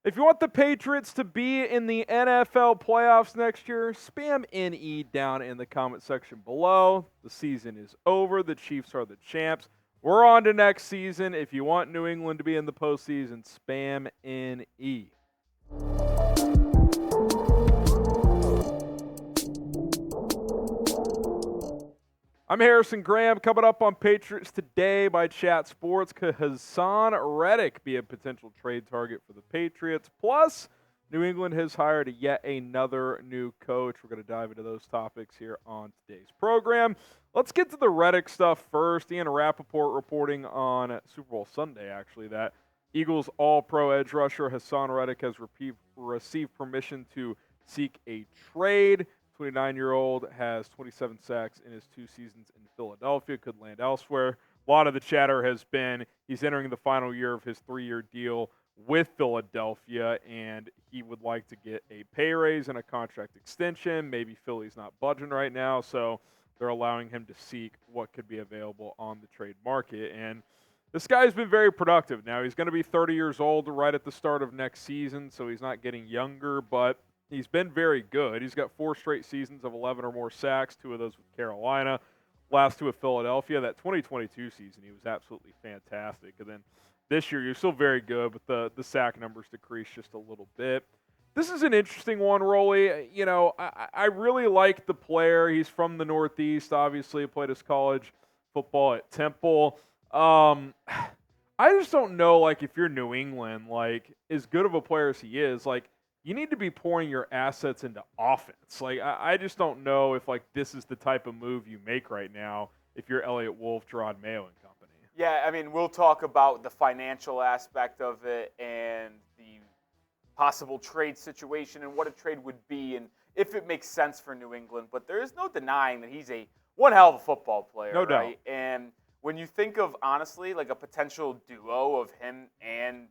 If you want the Patriots to be in the NFL playoffs next year, spam NE down in the comment section below. The season is over. The Chiefs are the champs. We're on to next season. If you want New England to be in the postseason, spam NE. I'm Harrison Graham. Coming up on Patriots Today by Chat Sports, could Haason Reddick be a potential trade target for the Patriots? Plus, New England has hired yet another new coach. We're going to dive into those topics here on today's program. Let's get to the Reddick stuff first. Ian Rappaport reporting on Super Bowl Sunday, actually, that Eagles All-Pro edge rusher Haason Reddick has received permission to seek a trade. 29-year-old has 27 sacks in his 2 seasons in Philadelphia, could land elsewhere. A lot of the chatter has been he's entering the final year of his 3-year deal with Philadelphia, and he would like to get a pay raise and a contract extension. Maybe Philly's not budging right now, so they're allowing him to seek what could be available on the trade market. And this guy's been very productive. Now, he's going to be 30 years old right at the start of next season, so he's not getting younger, but he's been very good. He's got 4 straight seasons of 11 or more sacks, 2 of those with Carolina, last 2 with Philadelphia. That 2022 season, he was absolutely fantastic. And then this year, you're still very good, but the sack numbers decreased just a little bit. This is an interesting one, Rolly. You know, I really like the player. He's from the Northeast, obviously. Played his college football at Temple. I just don't know, like, if you're New England, like, as good of a player as he is, like, you need to be pouring your assets into offense. Like, I just don't know if, like, this is the type of move you make right now if you're Eliot Wolf, Jerod Mayo and company. Yeah, I mean, we'll talk about the financial aspect of it and the possible trade situation and what a trade would be and if it makes sense for New England. But there is no denying that he's one hell of a football player, No doubt. right? And when you think of, honestly, like a potential duo of him and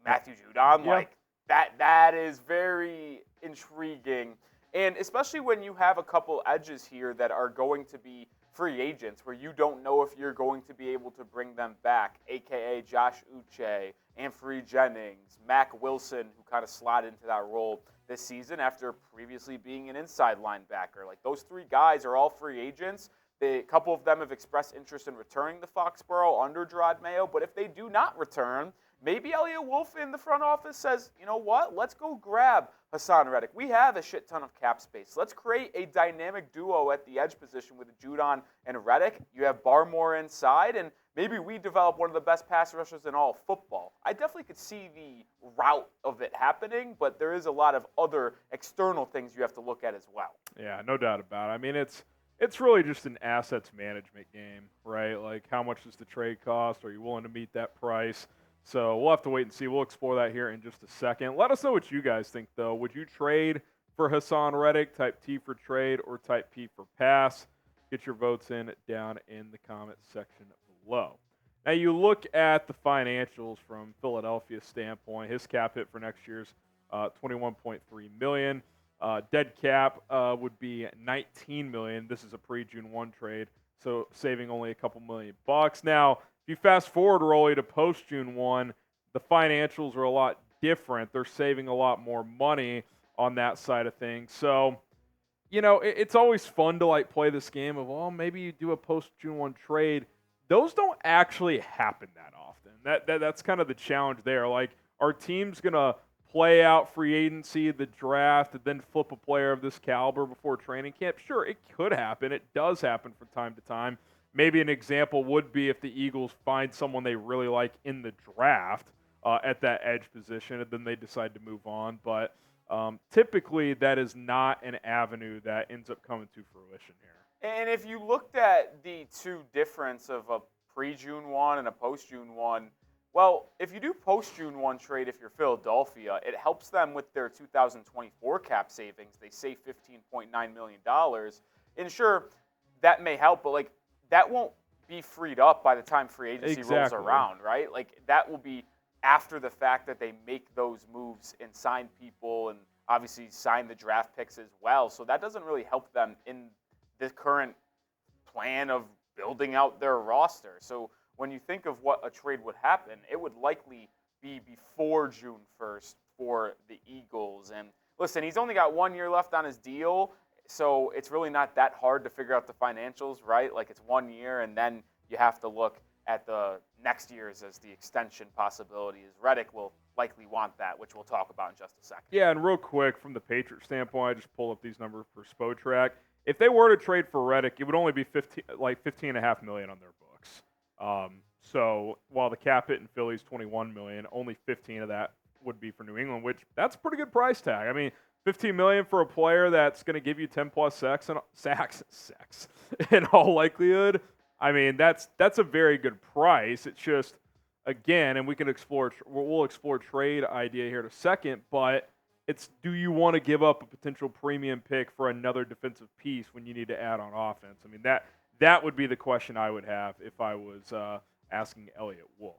Matthew Judon, like, that is very intriguing, and especially when you have a couple edges here that are going to be free agents where you don't know if you're going to be able to bring them back, a.k.a. Josh Uche, Anfernee Jennings, Mack Wilson, who kind of slotted into that role this season after previously being an inside linebacker. Like, those 3 guys are all free agents. A couple of them have expressed interest in returning to Foxborough under Jerod Mayo, but if they do not return, maybe Eliot Wolf in the front office says, you know what, let's go grab Haason Reddick. We have a shit ton of cap space. Let's create a dynamic duo at the edge position with Judon and Reddick. You have Barmore inside, and maybe we develop one of the best pass rushers in all of football. I definitely could see the route of it happening, but there is a lot of other external things you have to look at as well. Yeah, no doubt about it. I mean, it's really just an assets management game, right? Like, how much does the trade cost? Are you willing to meet that price? So we'll have to wait and see. We'll explore that here in just a second. Let us know what you guys think, though. Would you trade for Haason Reddick, type T for trade, or type P for pass? Get your votes in down in the comments section below. Now, you look at the financials from Philadelphia's standpoint. His cap hit for next year's $21.3 million. Dead cap would be $19 million. This is a pre-June 1 trade, so saving only a couple $1 million. Now, if you fast forward, Rolly, to post-June 1, the financials are a lot different. They're saving a lot more money on that side of things. So, you know, it's always fun to, like, play this game of, well, maybe you do a post-June 1 trade. Those don't actually happen that often. That's kind of the challenge there. Like, are teams going to play out free agency, the draft, and then flip a player of this caliber before training camp? Sure, it could happen. It does happen from time to time. Maybe an example would be if the Eagles find someone they really like in the draft at that edge position, and then they decide to move on. But typically, that is not an avenue that ends up coming to fruition here. And if you looked at the 2 difference of a pre-June 1 and a post-June 1, well, if you do post-June 1 trade, if you're Philadelphia, it helps them with their 2024 cap savings. They save $15.9 million. And sure, that may help, but, like, that won't be freed up by the time free agency rolls around, right? Like, that will be after the fact that they make those moves and sign people and obviously sign the draft picks as well. So that doesn't really help them in the current plan of building out their roster. So when you think of what a trade would happen, it would likely be before June 1st for the Eagles. And listen, he's only got 1 year left on his deal, so it's really not that hard to figure out the financials, right? Like, it's 1 year, and then you have to look at the next year's as the extension possibilities. Reddick will likely want that, which we'll talk about in just a second. Yeah, and real quick, from the Patriots standpoint, I just pulled up these numbers for Spotrac. If they were to trade for Reddick, it would only be $15.5 million on their books. So while the cap hit in Philly's $21 million, only 15 of that would be for New England, which that's a pretty good price tag. I mean, $15 million for a player that's going to give you 10+ sacks in all likelihood. I mean, that's a very good price. It's just, again, and we'll explore trade idea here in a second, but it's, do you want to give up a potential premium pick for another defensive piece when you need to add on offense? I mean, that would be the question I would have if I was asking Eliot Wolf.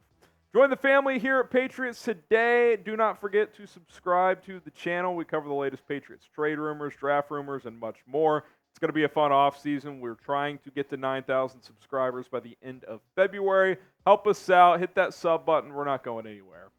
Join the family here at Patriots Today. Do not forget to subscribe to the channel. We cover the latest Patriots trade rumors, draft rumors, and much more. It's going to be a fun offseason. We're trying to get to 9,000 subscribers by the end of February. Help us out. Hit that sub button. We're not going anywhere.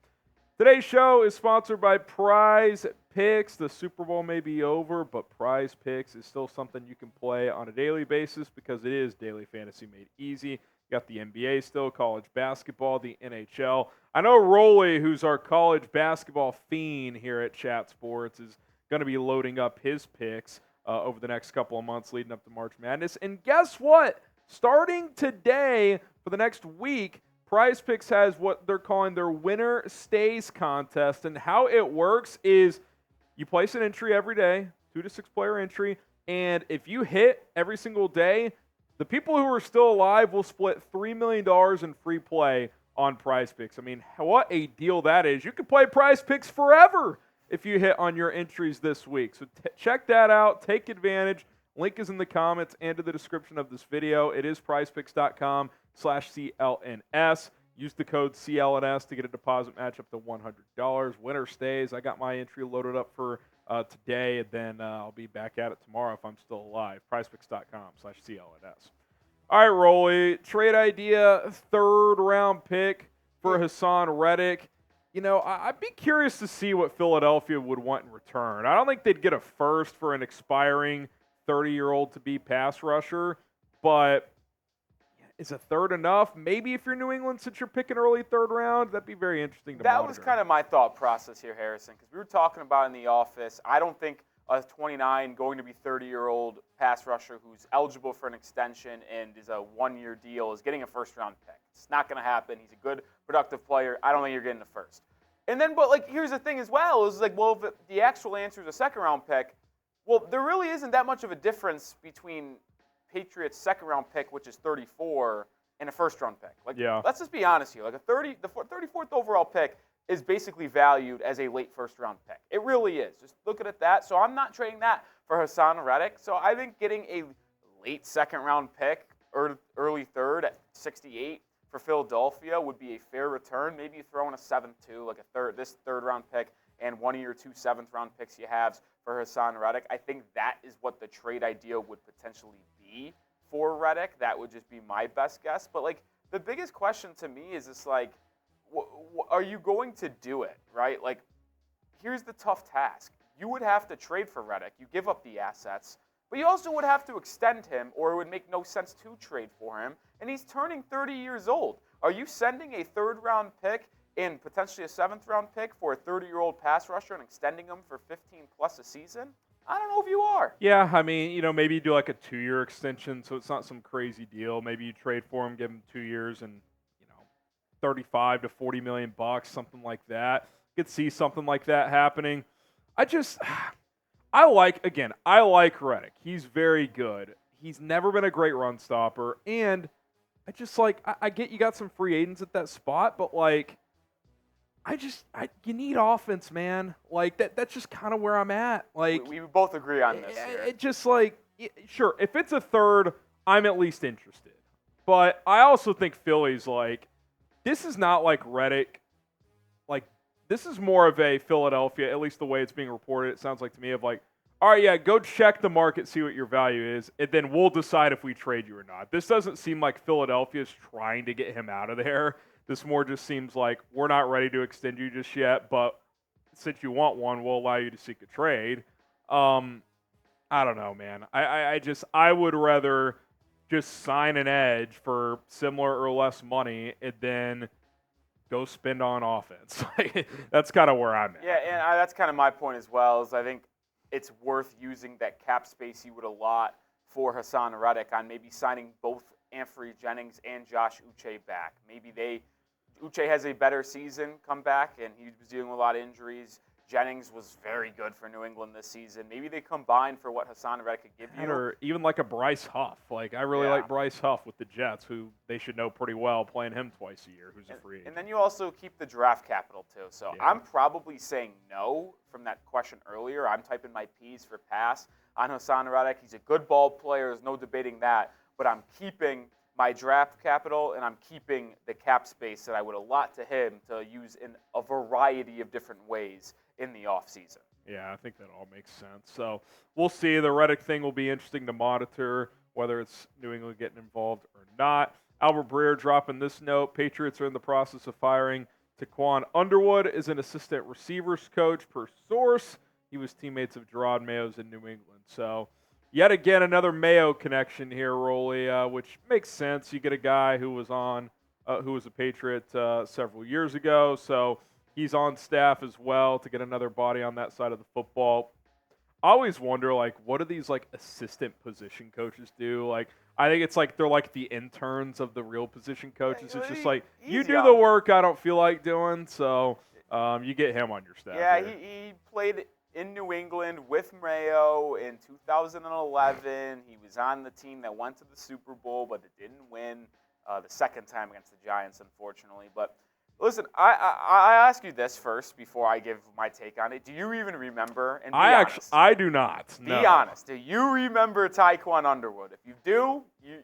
Today's show is sponsored by Prize Picks. The Super Bowl may be over, but Prize Picks is still something you can play on a daily basis because it is daily fantasy made easy. You got the NBA still, college basketball, the NHL. I know Rolly, who's our college basketball fiend here at Chat Sports, is going to be loading up his picks over the next couple of months leading up to March Madness. And guess what? Starting today for the next week, Prize Picks has what they're calling their Winner Stays contest. And how it works is you place an entry every day, 2 to 6 player entry, and if you hit every single day, the people who are still alive will split $3 million in free play on Prize Picks. I mean, what a deal that is. You can play Prize Picks forever if you hit on your entries this week. So check that out. Take advantage. Link is in the comments and in the description of this video. It is prizepicks.com/CLNS. Use the code CLNS to get a deposit match up to $100. Winner stays. I got my entry loaded up for today, and then I'll be back at it tomorrow if I'm still alive. prizepicks.com/CLNS. All right, Rolly. Trade idea, 3rd round pick for Haason Reddick. You know, I'd be curious to see what Philadelphia would want in return. I don't think they'd get a first for an expiring 30-year-old to be pass rusher, but is a 3rd enough? Maybe if you're New England, since you're picking early 3rd round, that'd be very interesting to monitor. That was kind of my thought process here, Harrison, because we were talking about in the office. I don't think a 29, going to be 30-year-old pass rusher who's eligible for an extension and is a 1-year deal is getting a 1st-round pick. It's not going to happen. He's a good, productive player. I don't think you're getting a 1st. And then, but like, here's the thing as well, is like, well, if the actual answer is a 2nd-round pick, well, there really isn't that much of a difference between Patriots' 2nd-round pick, which is 34, and a 1st-round pick. Like, yeah. Let's just be honest here. Like, the 34th overall pick is basically valued as a late 1st-round pick. It really is. Just looking at that. So I'm not trading that for Haason Reddick. So I think getting a late 2nd-round pick or early 3rd at 68 for Philadelphia would be a fair return. Maybe you throw in a 7th too, like this 3rd-round pick and 1 of your 2 7th-round picks you have for Haason Reddick. I think that is what the trade idea would potentially be for Reddick. That would just be my best guess. But like, the biggest question to me is just like, are you going to do it, right? Like, here's the tough task. You would have to trade for Reddick. You give up the assets, but you also would have to extend him, or it would make no sense to trade for him. And he's turning 30 years old. Are you sending a 3rd-round pick and potentially a 7th-round pick for a 30-year-old pass rusher and extending him for 15+ a season? I don't know if you are. Yeah, I mean, you know, maybe you do like a 2-year extension, so it's not some crazy deal. Maybe you trade for him, give him 2 years, and 35 to 40 million bucks, something like that. Could see something like that happening. I like Reddick. He's very good. He's never been a great run stopper, and I get you got some free agents at that spot, but like, you need offense, man. Like that's just kind of where I'm at. Like we both agree on this. It just like, sure, if it's a 3rd, I'm at least interested. But I also think Philly's like, this is not like Reddick. Like, this is more of a Philadelphia, at least the way it's being reported, it sounds like to me, of like, all right, yeah, go check the market, see what your value is, and then we'll decide if we trade you or not. This doesn't seem like Philadelphia's trying to get him out of there. This more just seems like we're not ready to extend you just yet, but since you want one, we'll allow you to seek a trade. I don't know, man. I would rather just sign an edge for similar or less money and then go spend on offense. That's kind of where I'm at. Yeah, and that's kind of my point as well. Is I think it's worth using that cap space you would allot for Haason Reddick on maybe signing both Anfernee Jennings and Josh Uche back. Maybe Uche has a better season come back, and he was dealing with a lot of injuries. Jennings was very good for New England this season. Maybe they combine for what Haason Reddick could give you. Or even like a Bryce Huff. Like, I really like Bryce Huff with the Jets, who they should know pretty well, playing him twice a year, who's a free agent. And then you also keep the draft capital, too. So I'm probably saying no from that question earlier. I'm typing my P's for pass on Haason Reddick. He's a good ball player. There's no debating that. But I'm keeping my draft capital, and I'm keeping the cap space that I would allot to him to use in a variety of different ways in the offseason. Yeah, I think that all makes sense. So we'll see. The Reddick thing will be interesting to monitor, whether it's New England getting involved or not. Albert Breer dropping this note. Patriots are in the process of firing Tiquan Underwood as an assistant receivers coach per source. He was teammates of Jerod Mayo's in New England. So yet again, another Mayo connection here, Rolly, which makes sense. You get a guy who was a Patriot several years ago. So he's on staff as well to get another body on that side of the football. I always wonder, like, what do these, like, assistant position coaches do? Like, I think it's like they're like the interns of the real position coaches. It's just like, you do the work I don't feel like doing, so you get him on your staff. Yeah, he played in New England with Mayo in 2011. He was on the team that went to the Super Bowl, but it didn't win the second time against the Giants, unfortunately. But listen, I ask you this first before I give my take on it. Do you even remember? And I do not. Be honest. Do you remember Tiquan Underwood? If you do,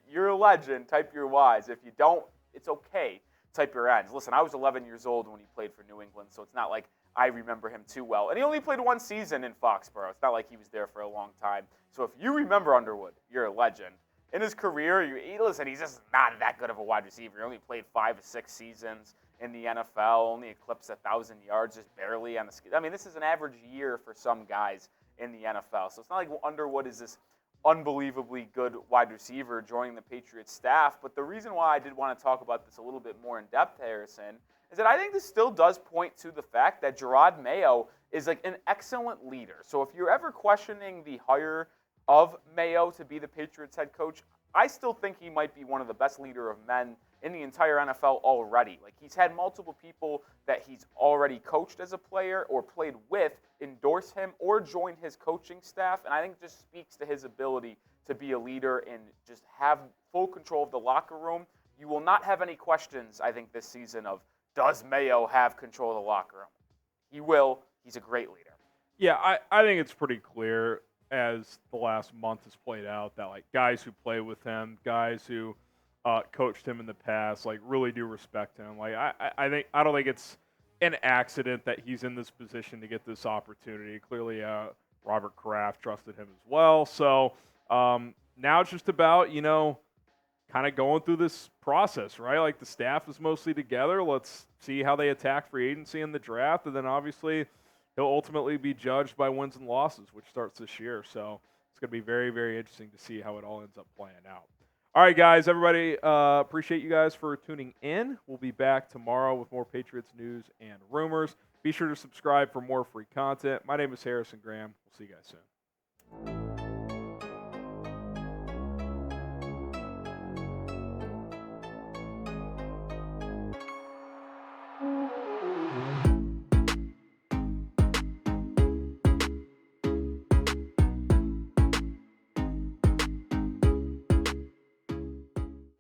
you're a legend. Type your Y's. If you don't, it's okay. Type your N's. Listen, I was 11 years old when he played for New England, so it's not like I remember him too well. And he only played one season in Foxborough. It's not like he was there for a long time. So if you remember Underwood, you're a legend. In his career, listen, he's just not that good of a wide receiver. He only played 5 or 6 seasons in the NFL, only eclipsed 1,000 yards, just barely on the – I mean, this is an average year for some guys in the NFL. So it's not like Underwood is this unbelievably good wide receiver joining the Patriots staff. But the reason why I did want to talk about this a little bit more in depth, Harrison, is that I think this still does point to the fact that Jerod Mayo is like an excellent leader. So if you're ever questioning the hire of Mayo to be the Patriots head coach, I still think he might be one of the best leader of men in the entire NFL already. Like, he's had multiple people that he's already coached as a player or played with endorse him or join his coaching staff, and I think it just speaks to his ability to be a leader and just have full control of the locker room. You will not have any questions, I think, this season of, does Mayo have control of the locker room? He will. He's a great leader. Yeah, I think it's pretty clear as the last month has played out that, like, guys who play with him, guys who coached him in the past, like, really do respect him. Like, I don't think it's an accident that he's in this position to get this opportunity. Clearly, Robert Kraft trusted him as well. So now it's just about, kind of going through this process, right? Like, the staff is mostly together. Let's see how they attack free agency in the draft, and then obviously he'll ultimately be judged by wins and losses, which starts this year. So it's going to be very, very interesting to see how it all ends up playing out. All right, guys, everybody, appreciate you guys for tuning in. We'll be back tomorrow with more Patriots news and rumors. Be sure to subscribe for more free content. My name is Harrison Graham. We'll see you guys soon.